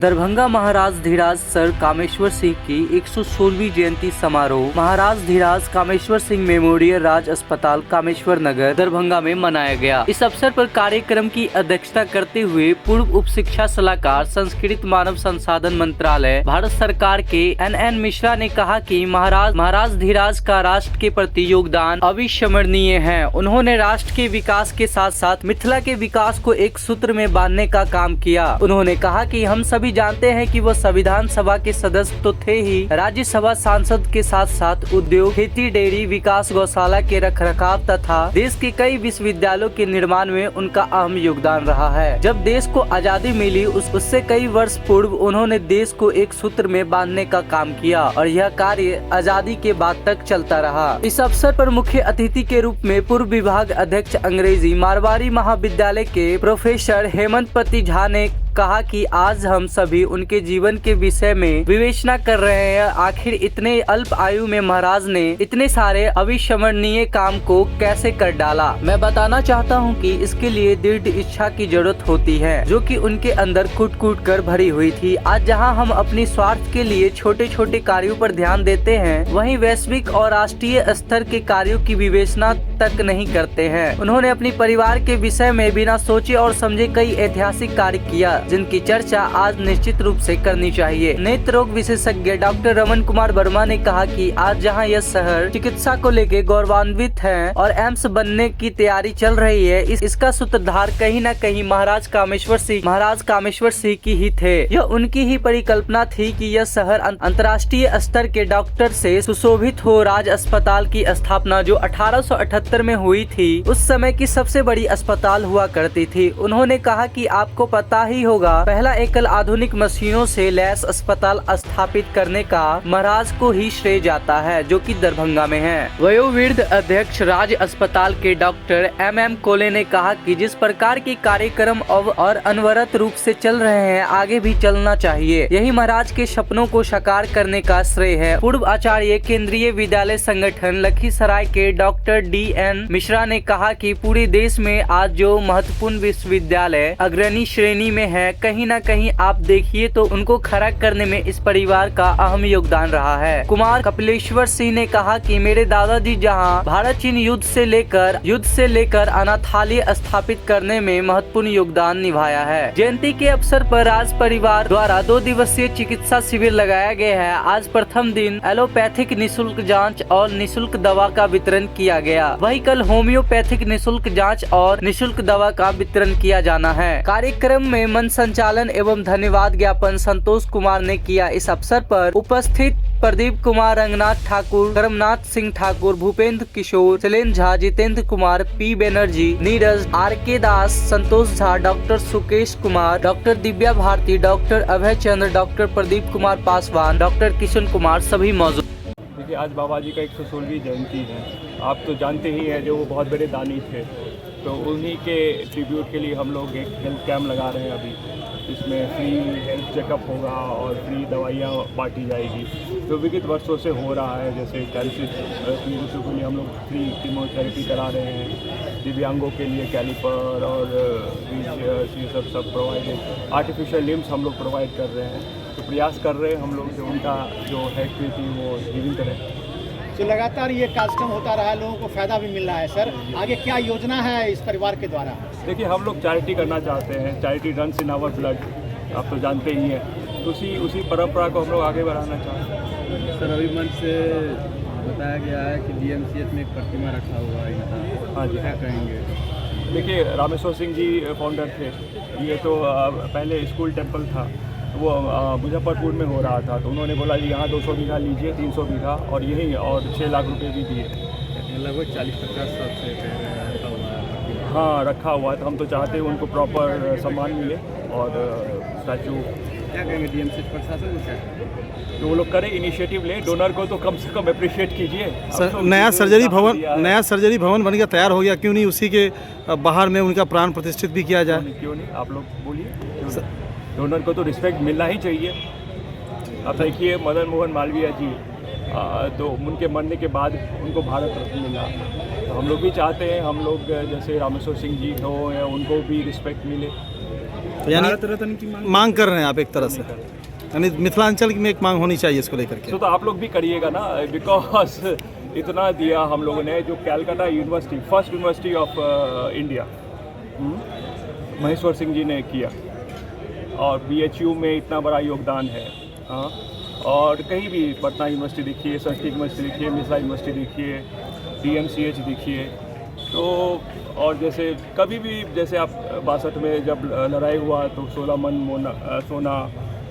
दरभंगा महाराज Dhiraj sir Kameshwar Singh की 116वीं जयंती समारोह महाराज Dhiraj Kameshwar Singh memorial राज अस्पताल कामेश्वर नगर दरभंगा में मनाया गया। इस अवसर पर कार्यक्रम की अध्यक्षता करते हुए पूर्व उप शिक्षा सलाहकार संस्कृत मानव संसाधन मंत्रालय भारत सरकार के NN मिश्रा ने कहा कि महाराज धीराज का राष्ट्र के प्रति योगदान अविस्मरणीय है। उन्होंने राष्ट्र के विकास के साथ साथ मिथिला के विकास को एक सूत्र में बांधने का काम किया। उन्होंने कहा कि हम सभी जानते हैं कि वो संविधान सभा के सदस्य तो थे ही, राज्यसभा सांसद के साथ साथ उद्योग, खेती, डेयरी विकास, गौशाला के रखरखाव तथा देश के कई विश्वविद्यालयों के निर्माण में उनका अहम योगदान रहा है। जब देश को आजादी मिली उससे कई वर्ष पूर्व उन्होंने देश को एक सूत्र में बांधने का काम किया और यह कार्य आजादी के बाद तक चलता रहा। इस अवसर पर मुख्य अतिथि के रूप में पूर्व विभाग अध्यक्ष अंग्रेजी मारवाड़ी महाविद्यालय के प्रोफेसर हेमंत पति झा ने कहा कि आज हम सभी उनके जीवन के विषय में विवेचना कर रहे हैं। आखिर इतने अल्प आयु में महाराज ने इतने सारे अविस्मरणीय काम को कैसे कर डाला। मैं बताना चाहता हूं कि इसके लिए दृढ़ इच्छा की जरूरत होती है, जो कि उनके अंदर कूट कर भरी हुई थी। आज जहां हम अपनी स्वार्थ के लिए छोटे छोटे कार्यों पर ध्यान देते हैं, वहीं वैश्विक और राष्ट्रीय स्तर के कार्यों की विवेचना तक नहीं करते हैं। उन्होंने अपनी परिवार के विषय में बिना सोचे और समझे कई ऐतिहासिक कार्य किया, जिनकी चर्चा आज निश्चित रूप से करनी चाहिए। नेत्र रोग विशेषज्ञ डॉक्टर रमन कुमार वर्मा ने कहा कि आज जहां यह शहर चिकित्सा को लेकर गौरवान्वित है और एम्स बनने की तैयारी चल रही है, इसका सूत्रधार कहीं न कहीं महाराज कामेश्वर सिंह की ही थे। यह उनकी ही परिकल्पना थी कि यह शहर अंतर्राष्ट्रीय स्तर के डॉक्टर से सुशोभित हो। राज अस्पताल की स्थापना जो 1878 में हुई थी, उस समय की सबसे बड़ी अस्पताल हुआ करती थी। उन्होंने कहा कि आपको पता ही होगा, पहला एकल आधुनिक मशीनों से लैस अस्पताल स्थापित करने का महाराज को ही श्रेय जाता है, जो कि दरभंगा में है। वयोवृद्ध अध्यक्ष राज अस्पताल के डॉक्टर MM कोले ने कहा कि जिस प्रकार के कार्यक्रम और अनवरत रूप से चल रहे हैं, आगे भी चलना चाहिए। यही महाराज के सपनों को साकार करने का श्रेय है। पूर्व आचार्य केंद्रीय विद्यालय संगठन लखीसराय के डॉक्टर DN मिश्रा ने कहा कि पूरे देश में आज जो महत्वपूर्ण विश्वविद्यालय अग्रणी श्रेणी में है, कहीं न कहीं आप देखिए तो उनको खड़ा करने में इस परिवार का अहम योगदान रहा है। कुमार कपिलेश्वर सिंह ने कहा कि मेरे दादाजी जहां भारत चीन युद्ध से लेकर अनाथालय स्थापित करने में महत्वपूर्ण योगदान निभाया है। जयंती के अवसर पर राज परिवार द्वारा 2 दिवसीय चिकित्सा शिविर लगाया गया है। आज प्रथम दिन एलोपैथिक निःशुल्क जाँच और निःशुल्क दवा का वितरण किया गया। वही कल होम्योपैथिक निःशुल्क जाँच और निःशुल्क दवा का वितरण किया जाना है। कार्यक्रम में मंच संचालन एवं धन्यवाद ज्ञापन संतोष कुमार ने किया। इस अवसर पर उपस्थित Pradeep Kumar, Ranganath Thakur, Karamnath Singh Thakur, Bhupendra Kishore, Shailendra Jha, Jitendra Kumar, P Banerjee, Neeraj, RK Das, Santosh Jha, doctor Sukesh Kumar, doctor Divya Bharti, doctor Abhay Chandra, doctor Pradeep Kumar Paswan, doctor Kishan Kumar सभी मौजूद। देखिए, आज बाबा जी का 116वीं जयंती है। आप तो जानते ही हैं, जो वो बहुत बड़े दानी थे, तो उन्हीं के ट्रिब्यूट के लिए हम लोग एक हेल्थ कैम्प लगा रहे हैं अभी। इसमें फ्री हेल्थ चेकअप होगा और फ्री दवाइयाँ बांटी जाएगी। तो विगत वर्षों से हो रहा है, जैसे कैंसर पीड़ितों के लिए हम लोग फ्री कीमोथेरेपी करा रहे हैं, दिव्यांगों के लिए कैलिपर और सब प्रोवाइडेड, आर्टिफिशियल लिम्स हम लोग प्रोवाइड कर रहे हैं। तो प्रयास कर रहे हैं हम लोग, जो उनका जो एक्टिविटी वो जीवित करें। तो लगातार ये कार्यक्रम होता रहा है, लोगों को फायदा भी मिल रहा है। सर, आगे क्या योजना है इस परिवार के द्वारा? देखिए, हम लोग चैरिटी करना चाहते हैं। Charity runs in our blood, आप तो जानते ही हैं। तो उसी परंपरा को हम लोग आगे बढ़ाना चाहते हैं। सर, अभी मंच से बताया गया है कि DMCH में एक प्रतिमा रखा हुआ है यहाँ। हाँ जी, क्या कहेंगे? देखिए, रामेश्वर सिंह जी फाउंडर थे। ये तो पहले स्कूल टेम्पल था, वो मुजफ्फरपुर में हो रहा था। तो उन्होंने बोला जी यहाँ 200 बीघा लीजिए, 300 बीघा और यही, और 6 लाख रुपए भी दिए। लगभग 40-50 साल से रखा हुआ है। हाँ, रखा हुआ है। तो हम तो चाहते हैं उनको प्रॉपर सम्मान मिले और स्टैचू। क्या कहेंगे DMCH प्रशासन को? क्या तो वो लोग करें, इनिशिएटिव ले। डोनर को तो कम से कम अप्रिशिएट कीजिए। सर, नया सर्जरी भवन बन गया, तैयार हो गया, क्यों नहीं उसी के बाहर में उनका प्राण प्रतिष्ठित भी किया जाए? क्यों नहीं, आप लोग बोलिए। डोनर को तो रिस्पेक्ट मिलना ही चाहिए। अब देखिए, मदन मोहन मालवीय जी, तो उनके मरने के बाद उनको भारत रत्न मिला। तो हम लोग भी चाहते हैं, हम लोग जैसे रामेश्वर सिंह जी हो, उनको भी रिस्पेक्ट मिले। तो यानी भारत रत्न की मांग कर रहे हैं आप एक तरह से, यानी मिथिलांचल में एक मांग होनी चाहिए इसको लेकर के। तो आप लोग भी करिएगा ना, बिकॉज इतना दिया हम लोगों ने। जो Calcutta university, first university of India, Maheshwar Singh ji ने किया, और BHU में इतना बड़ा योगदान है। हाँ, और कहीं भी पटना यूनिवर्सिटी देखिए, संस्कृत यूनिवर्सिटी देखिए, मिथिला यूनिवर्सिटी देखिए, DMCH देखिए। तो और जैसे कभी भी, जैसे आप 62 में जब लड़ाई हुआ तो 16 मन सोना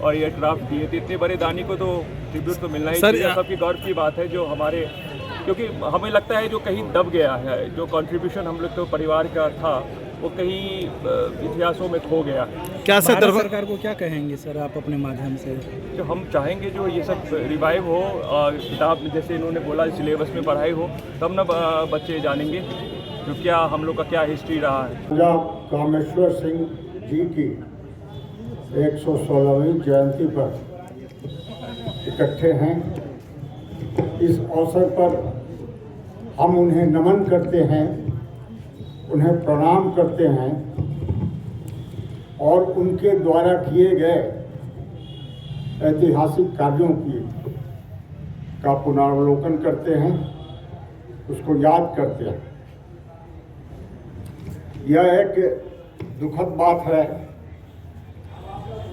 और एयरक्राफ्ट दिए थे, इतने बड़े दानी को तो ट्रिब्यूट तो मिलना ही चाहिए। सबकी गौरव की बात है जो हमारे, क्योंकि हमें लगता है जो कहीं दब गया है, जो कंट्रीब्यूशन हम लोग तो परिवार का था वो कहीं इतिहासों में खो गया। क्या सर भारत सरकार को क्या कहेंगे सर आप अपने माध्यम से? जो हम चाहेंगे जो ये सब रिवाइव हो, और किताब में जैसे इन्होंने बोला सिलेबस में पढ़ाई हो, तब ना बच्चे जानेंगे जो क्या हम लोग का क्या हिस्ट्री रहा है। पंजाब कामेश्वर सिंह जी की 116वीं जयंती पर इकट्ठे हैं। इस अवसर पर हम उन्हें नमन करते हैं, उन्हें प्रणाम करते हैं और उनके द्वारा किए गए ऐतिहासिक कार्यों का पुनरावलोकन करते हैं, उसको याद करते हैं। यह एक दुखद बात है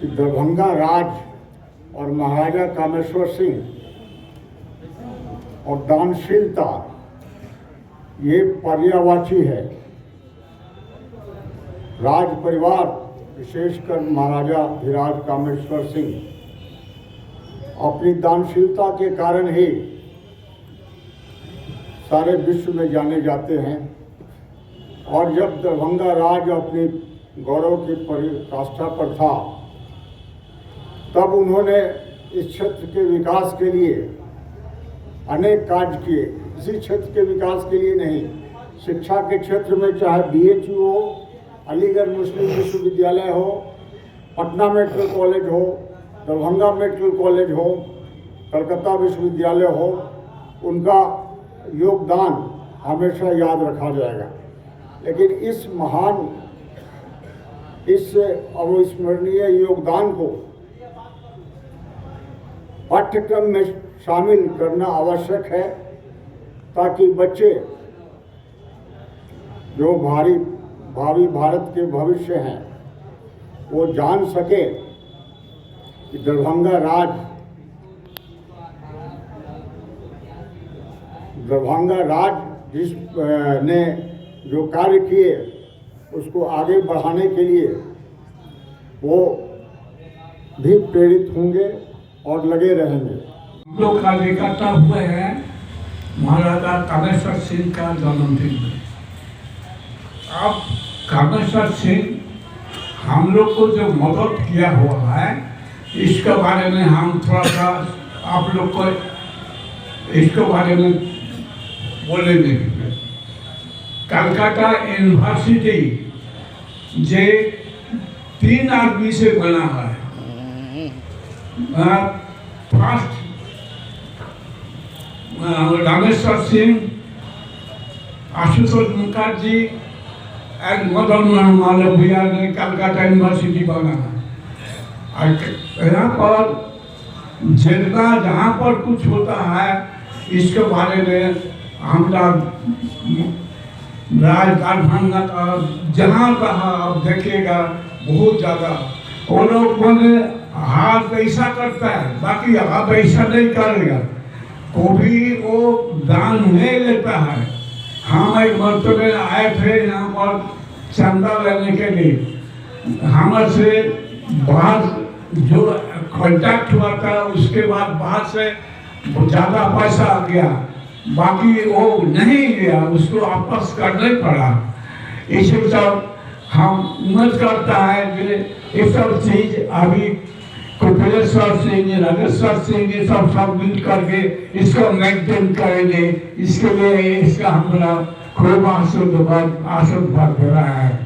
कि दरभंगा राज और महाराजा कामेश्वर सिंह और दानशीलता ये पर्यायवाची है। राज परिवार, विशेषकर महाराजा धीराज कामेश्वर सिंह, अपनी दानशीलता के कारण ही सारे विश्व में जाने जाते हैं। और जब दरभंगा राज अपनी गौरव की पराकाष्ठा पर था, तब उन्होंने इस क्षेत्र के विकास के लिए अनेक कार्य किए। इसी क्षेत्र के विकास के लिए नहीं, शिक्षा के क्षेत्र में चाहे BHU हो, अलीगढ़ मुस्लिम विश्वविद्यालय हो, पटना मेडिकल कॉलेज हो, दरभंगा मेडिकल कॉलेज हो, कलकत्ता विश्वविद्यालय हो, उनका योगदान हमेशा याद रखा जाएगा। लेकिन इस महान, इस अविस्मरणीय योगदान को पाठ्यक्रम में शामिल करना आवश्यक है, ताकि बच्चे जो भावी भारत के भविष्य हैं वो जान सके कि दरभंगा राज जिस ने जो कार्य किए उसको आगे बढ़ाने के लिए वो भी प्रेरित होंगे और लगे रहेंगे। हम लोग कार्यकर्ता हुए हैं महाराजा कामेश्वर सिंह का जन्मदिन में। अब कामेश्वर सिंह हम लोग को जो मदद किया हुआ है, इसके बारे में हम थोड़ा सा आप लोग को इसके बारे में बोलेंगे। कलकत्ता यूनिवर्सिटी जे 3 आदमी से बना है। फर्स्ट रामेश्वर सिंह, आशुतोष मुखर्जी एंड मदन मोहन मालवीय ने कलकत्ता यूनिवर्सिटी बना है। यहाँ पर जितना जहाँ पर कुछ होता है इसके बारे में हमारा दरभंगा का जहाँ कहा आप देखिएगा बहुत ज़्यादा वो लोग हाथ ऐसा करता है, बाकी आप ऐसा नहीं करेगा। कभी वो दान नहीं लेता है। हम एक मरतबे आए थे यहाँ पर चंदा लेने के लिए, हमसे बाहर जो कॉन्टैक्ट हुआ था उसके बाद बाहर से ज़्यादा पैसा आ गया, बाकी वो नहीं गया, उसको वापस करना पड़ा। इसी सब हम उम्मीद करता है कि ये सब चीज़ अभी कुपेश्वर सिंह, रामेश्वर सिंह ये सब मिल करके इसको मेंटेन करेंगे। इसके लिए इसका हमारा खूब आशीर्वाद दे रहा है।